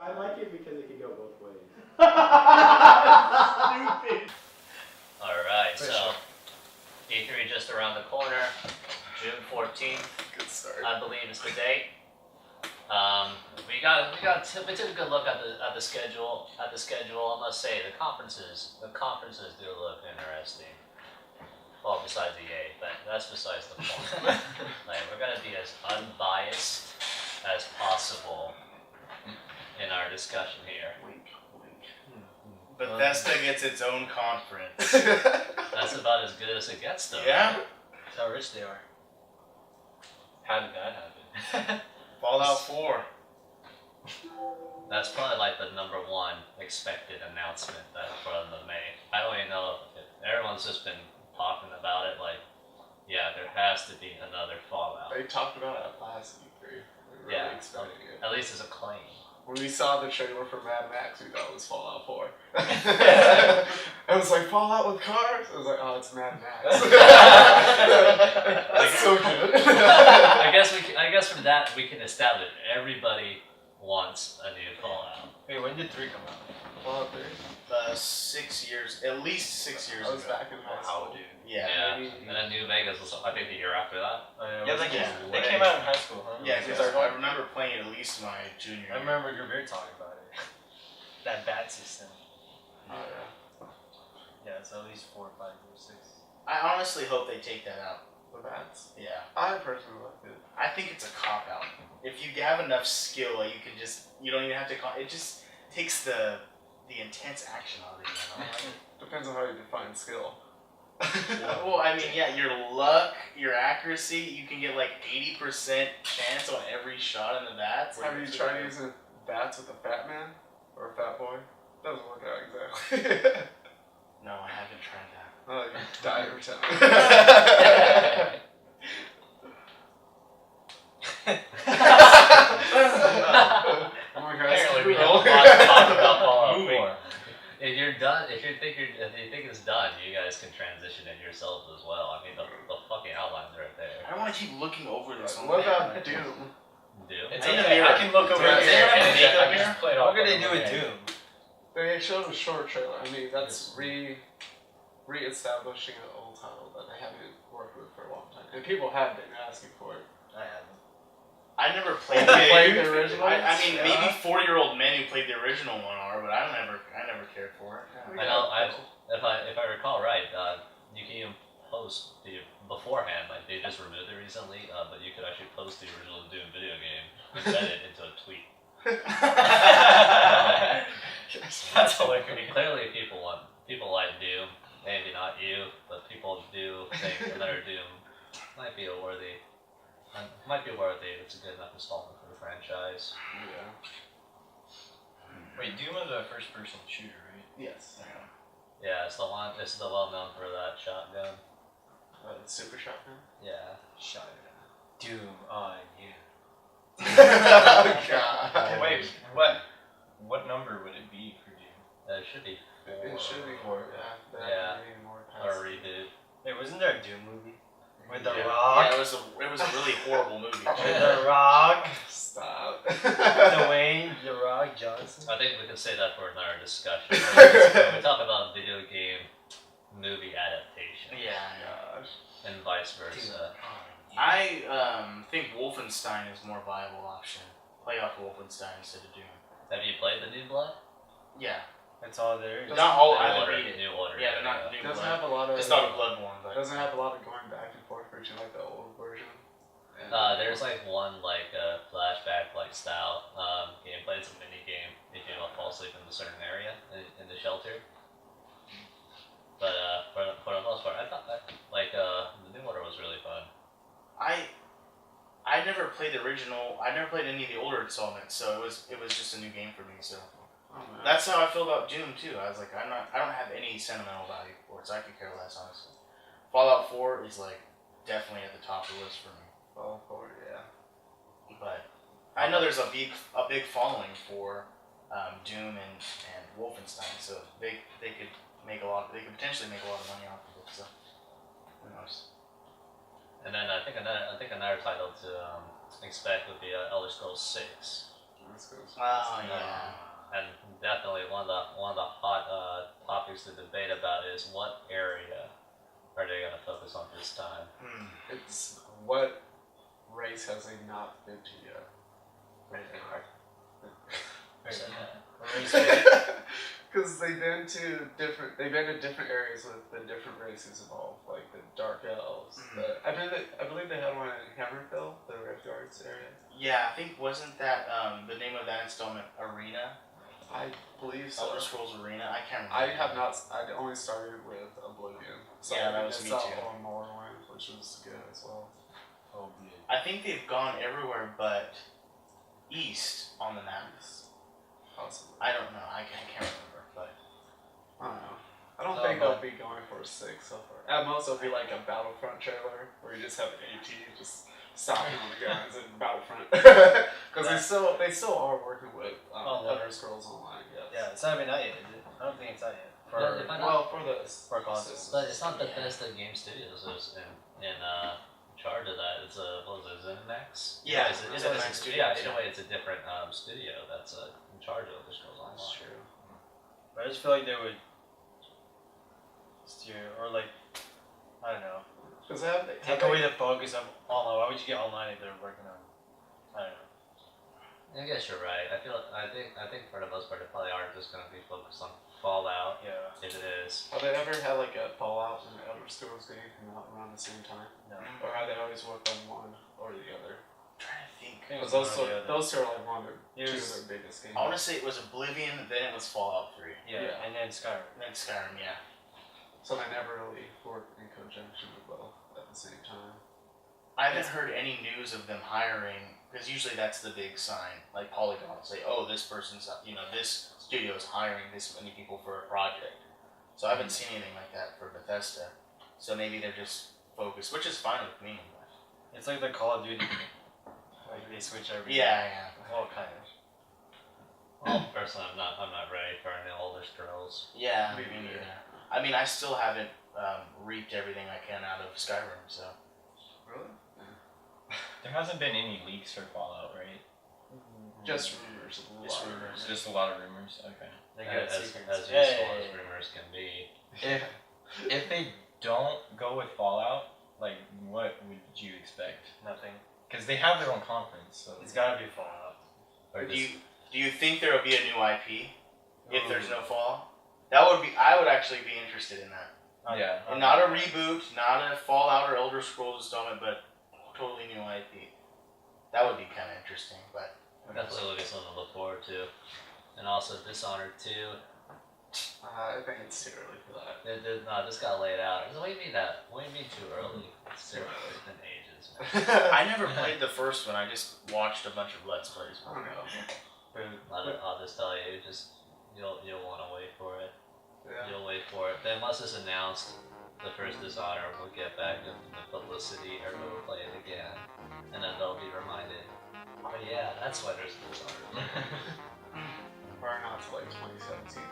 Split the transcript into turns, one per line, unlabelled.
I like it because it can go both ways.
Stupid.
Alright, so E3 just around the corner, June 14th.
Good start.
I believe is the date. We took a good look at the schedule. I must say the conferences do look interesting. Well, besides EA, but that's besides the point. Like, we're gonna be as unbiased as possible in our discussion here.
Wink, wink. Bethesda gets its own conference.
That's about as good as it gets, though.
Yeah?
That's how rich they are. How did that happen?
Fallout 4.
That's probably like the #1 expected announcement that for the May. I don't even know if everyone's just been talking about it. Like, yeah, there has to be another Fallout.
They talked about it at last E3. We were really expecting it.
At least as a claim.
When we saw the trailer for Mad Max, we thought it was Fallout 4. I was like, Fallout with cars? I was like, oh, it's Mad Max. That's so good.
I guess from that we can establish everybody wants a new Fallout.
Wait, when did 3 come out?
Fallout 3.
6 years, at least 6 years
I was
ago.
back in high school.
dude.
Yeah.
And then New Vegas was, I think, the year after that.
Yeah, they came out in high school, huh?
Yeah, because I remember playing at least my junior year.
I remember Gravir talking about it. That bat system.
Oh, yeah.
Yeah, it's at least 4, 5, or 6.
I honestly hope they take that out.
The bats.
Yeah.
I personally like it.
I think it's a cop-out. If you have enough skill, you can just, you don't even have to, it just takes the intense action out of it, you know?
Depends on how you define skill.
Well, I mean, yeah, your luck, your accuracy, you can get like 80% chance on every shot in the bats.
Have you tried using bats with a fat man? Or a fat boy? Doesn't work out exactly.
No, I haven't tried that.
Oh, you die every time. Oh my god,
Apparently, we
it's
have a lot
brutal.
to talk about Fallout
Move
3.
on.
If you're done, if you think it's done, you guys can transition it yourselves as well. I mean, the fucking outline's right there.
I don't want to keep looking over this.
What about Doom?
Do.
It's
In the
okay,
mirror.
I can look over
Yeah,
there
yeah,
and
yeah,
I can
yeah.
just play it off. What could they do with Doom?
They showed a short trailer. I mean, that's re-establishing an old title that they haven't worked with for a long time. And people have been asking for it.
I haven't.
I never played
the original.
I mean, maybe 40-year-old men who played the original one are, but I never cared for it.
I know. If I recall right, you can even post beforehand. Like they just removed it recently, but you could actually post the original Doom video game, embed it into a tweet.
That's hilarious.
I mean, clearly people like Doom. Maybe not you, but people do think another Doom might be worthy. It's a good enough installment for the franchise.
Yeah.
Wait, Doom was a first-person shooter, right?
Yes.
Yeah, it's the one. It's the well known for that shotgun.
Super Shotgun?
Yeah.
Shut it. Doom on you.
Oh, God.
Wait, what number would it be for Doom?
It should be 4.
It should be more, yeah.
Yeah.
More
Or a reboot.
Wait, wasn't there a Doom movie? With The
Yeah.
Rock?
Yeah, it was a really horrible movie.
With The Rock?
Stop.
Dwayne The Rock Johnson?
I think we can say that for another discussion. We talk about video game movie adaptation.
Yeah.
Gosh.
And vice versa.
I think Wolfenstein is a more viable option. Play off Wolfenstein instead of Doom.
Have you played the New Blood?
Yeah.
That's all there is.
Not all.
New
I haven't
Order.
beat it.
New Order.
Yeah, but not New
Doesn't
Blood.
have a lot of.
It's not a Bloodborne, but
Doesn't have a lot of going back and forth version like the old version.
There's like one flashback style gameplay. It's a mini game. If you don't fall asleep in a certain area in the shelter. But for the most part, I thought that the New Order was really fun.
I never played the original. I never played any of the older installments, so it was just a new game for me. So that's how I feel about Doom too. I was like, I don't have any sentimental value for it, so I could care less, honestly. Fallout 4 is definitely at the top of the list for me.
Fallout 4, yeah.
But I know there's a big following for Doom and Wolfenstein, so they could potentially make a lot of money off of it. So who knows?
And then I think another title to expect would be Elder Scrolls 6.
West Coast.
Oh yeah.
And definitely one of the hot topics to debate about is what area are they going to focus on this time?
It's what race has they not been to yet? Because they've been to different areas with the different races involved, like the Dark Elves. I believe they had one in Hammerfell, the Red Guards area.
Yeah, I think wasn't that the name of that installment Arena?
I believe so.
Elder Scrolls Arena. I can't remember.
I have not. I only started with Oblivion. So
yeah, that was me too.
On Morrowind, which was good as well.
Oh, good.
I think they've gone everywhere but east on the map.
Possibly.
I don't know. I can't remember, but
I don't know. I don't think they'll be going for a 6 so far. At most, it'll be like a Battlefront trailer where you just have an AT just stopping on the guns in Battlefront. Because they still are working with Elder Scrolls Online. Yes.
Yeah, it's not even out yet, is it? I don't think it's out yet. For consoles.
But it's not Bethesda Game Studios who's in charge of that. It's what was it, ZeniMax?
Yeah,
it's
ZeniMax Studios.
Yeah, either way, it's a different studio that's in charge of Elder Scrolls Online.
That's true.
But I just feel like they would steer, or like, I don't know.
Because
take away the focus of online. Why would you get online if they're working on? I don't know.
I guess you're right. I think for the most part, they probably are just going to be focused on Fallout.
Yeah.
If it is.
Have they ever had like a Fallout and Elder Scrolls game come out around the same time?
No.
Or have they always worked on one or the other?
I'm trying to think.
Because those two are like one of two of their biggest games.
I want to say it was Oblivion, then it was Fallout 3.
Yeah. And then Skyrim.
Then Skyrim, yeah.
So they never really worked in conjunction with both at the same time.
I haven't heard any news of them hiring, because usually that's the big sign. Like Polygon will say, oh, this person's, this studio is hiring this many people for a project. So I haven't seen anything like that for Bethesda. So maybe they're just focused, which is fine with me. But.
It's like the Call of Duty. Like they switch every.
Yeah.
All kind of.
Well, personally, I'm not ready for any Elder Scrolls.
Yeah, me neither. I mean, I still haven't reaped everything I can out of Skyrim, so.
Really?
There hasn't been any leaks for Fallout, right?
Just rumors.
Just a lot of rumors. Okay.
They get as useful as rumors can be.
If they don't go with Fallout, like what would you expect?
Nothing.
Because they have their own conference, so
it's gotta be Fallout.
Or do you think there will be a new IP if there's no Fallout? I would actually be interested in that.
Yeah.
And not a reboot, not a Fallout or Elder Scrolls installment, but totally new IP. That would be kind of interesting, but
definitely would be something to look forward to. And also Dishonored 2.
I think it's too early for that.
No, this got laid out. What do you mean too early? It's too early. It's been ages.
I never played the first one. I just watched a bunch of Let's Plays.
I don't know.
I'll just tell you, you'll want to wait for it.
Yeah.
You'll wait for it. Then once it's announced, the first Dishonored will get back in the publicity, everyone will play it again, and then they'll be reminded, oh yeah, that's why there's Dishonored.
Prior not to like 2017